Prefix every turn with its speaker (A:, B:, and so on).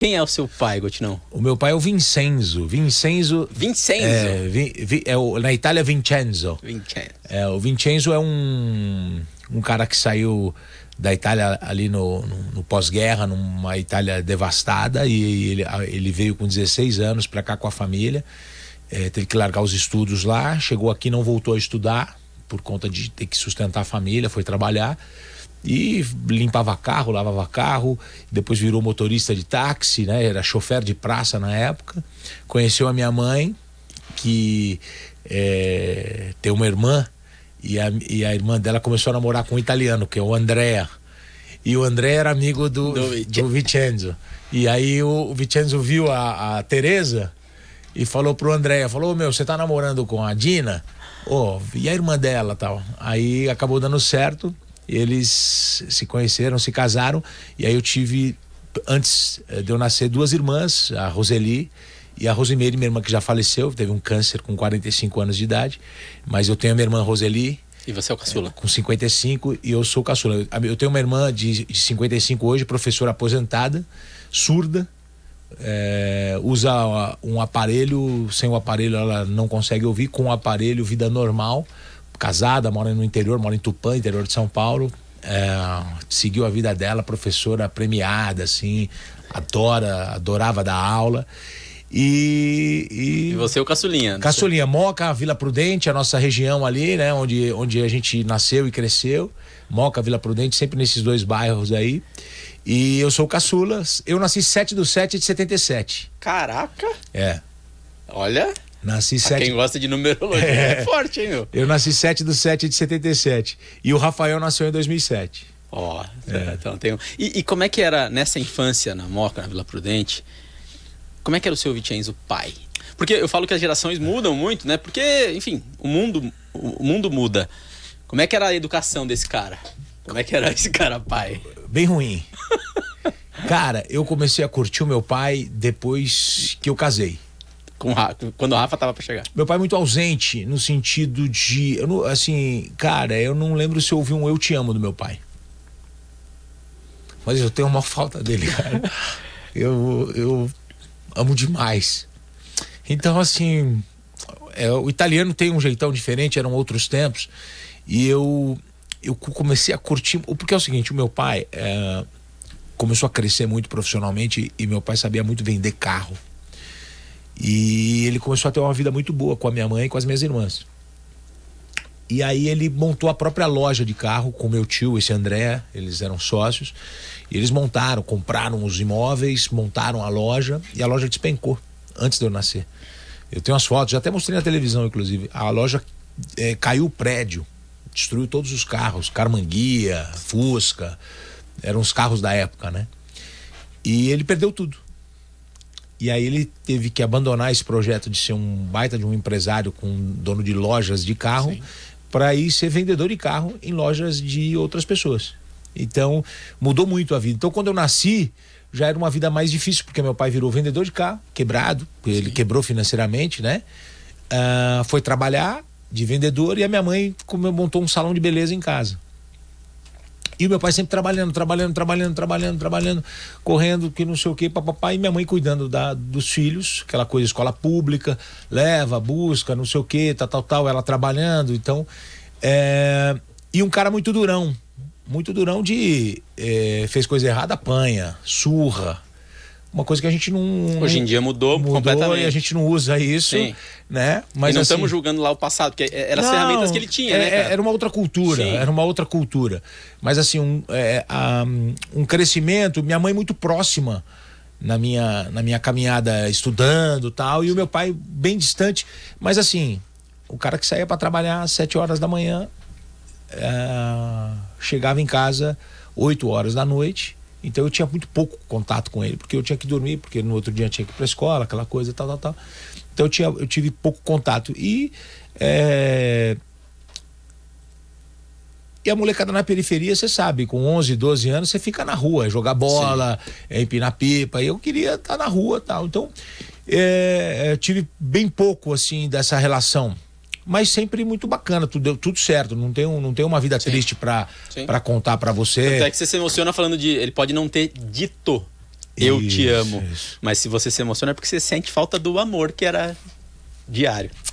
A: Quem é o seu pai, Gotinão?
B: O meu pai é o Vincenzo.
A: Vincenzo?
B: Na Itália, Vincenzo. O Vincenzo é um cara que saiu da Itália ali no pós-guerra, numa Itália devastada, e ele veio com 16 anos para cá com a família. Teve que largar os estudos lá, chegou aqui, não voltou a estudar por conta de ter que sustentar a família, foi trabalhar e limpava carro, lavava carro, depois virou motorista de táxi, né? Era chofer de praça na época. Conheceu a minha mãe, que tem uma irmã, e a irmã dela começou a namorar com um italiano, que é o Andrea. E o Andrea era amigo do Vincenzo. E aí o Vincenzo viu a Teresa e falou pro Andrea, você tá namorando com a Dina? E a irmã dela, tal. Aí acabou dando certo, eles se conheceram, se casaram, e aí eu tive, antes de eu nascer, 2 irmãs, a Roseli e a Rosimeire, minha irmã que já faleceu, teve um câncer com 45 anos de idade, mas eu tenho a minha irmã Roseli.
A: E você é o caçula?
B: Com 55, e eu sou o caçula. Eu tenho uma irmã de 55 hoje, professora aposentada, surda, usa um aparelho, sem o aparelho ela não consegue ouvir, com o aparelho vida normal, casada, mora no interior, mora em Tupã, interior de São Paulo, seguiu a vida dela, professora premiada, assim, adorava dar aula. E
A: você é o caçulinha?
B: Caçulinha, Moca, Vila Prudente, a nossa região ali, né? Onde a gente nasceu e cresceu. Moca, Vila Prudente, sempre nesses 2 bairros aí. E eu sou o caçula. Eu nasci 7/7/77.
A: Caraca! Olha...
B: Nasci
A: quem gosta de numerologia é forte, hein, meu?
B: Eu nasci 7/7/77. E o Rafael nasceu em 2007.
A: Então tem E como é que era nessa infância na Moca, na Vila Prudente? Como é que era o seu Vincenzo pai? Porque eu falo que as gerações mudam muito, né? Porque, enfim, o mundo muda. Como é que era a educação desse cara? Como é que era esse cara pai?
B: Bem ruim. Cara, eu comecei a curtir o meu pai depois que eu casei.
A: Quando o Rafa tava pra chegar.
B: Meu pai muito ausente, no sentido de... eu não lembro se eu ouvi um "eu te amo" do meu pai. Mas eu tenho uma falta dele, cara. Eu amo demais. Então, assim, o italiano tem um jeitão diferente, eram outros tempos. E eu comecei a curtir... Porque é o seguinte, o meu pai começou a crescer muito profissionalmente, e meu pai sabia muito vender carro. E ele começou a ter uma vida muito boa com a minha mãe e com as minhas irmãs. E aí ele montou a própria loja de carro com meu tio, esse André, eles eram sócios. E eles compraram os imóveis, montaram a loja, e a loja despencou antes de eu nascer. Eu tenho as fotos, já até mostrei na televisão, inclusive. A loja caiu o prédio, destruiu todos os carros, Carmanguia, Fusca, eram os carros da época, né? E ele perdeu tudo. E aí ele teve que abandonar esse projeto de ser um baita de um empresário com dono de lojas de carro, para ir ser vendedor de carro em lojas de outras pessoas. Então mudou muito a vida. Então quando eu nasci já era uma vida mais difícil, porque meu pai virou vendedor de carro, quebrado, ele quebrou financeiramente, né? Foi trabalhar de vendedor, e a minha mãe montou um salão de beleza em casa. E o meu pai sempre trabalhando, correndo, que não sei o que, papapá, e minha mãe cuidando dos filhos, aquela coisa, escola pública, leva, busca, não sei o que, tal, ela trabalhando. Então, e um cara muito durão fez coisa errada, apanha, surra. Uma coisa que a gente não...
A: Hoje em dia mudou completamente.
B: E a gente não usa isso, né? Mas
A: e não
B: assim,
A: estamos julgando lá o passado, porque eram as ferramentas que ele tinha, né, cara?
B: Era uma outra cultura. Mas assim, um crescimento, minha mãe muito próxima na minha caminhada, estudando e tal, e o meu pai bem distante. Mas assim, o cara que saía para trabalhar às 7 horas da manhã, chegava em casa 8 horas da noite. Então eu tinha muito pouco contato com ele, porque eu tinha que dormir, porque no outro dia eu tinha que ir pra escola, aquela coisa, tal. Então eu tive pouco contato. E a molecada na periferia, você sabe, com 11, 12 anos, você fica na rua, jogar bola, empinar pipa, e eu queria estar na rua, tal. Então eu tive bem pouco, assim, dessa relação. Mas sempre muito bacana, tudo certo, não tem uma vida triste pra contar pra você.
A: Até que você se emociona falando ele pode não ter dito eu te
B: Isso,
A: amo.
B: isso.
A: Mas se você se emociona é porque você sente falta do amor que era diário.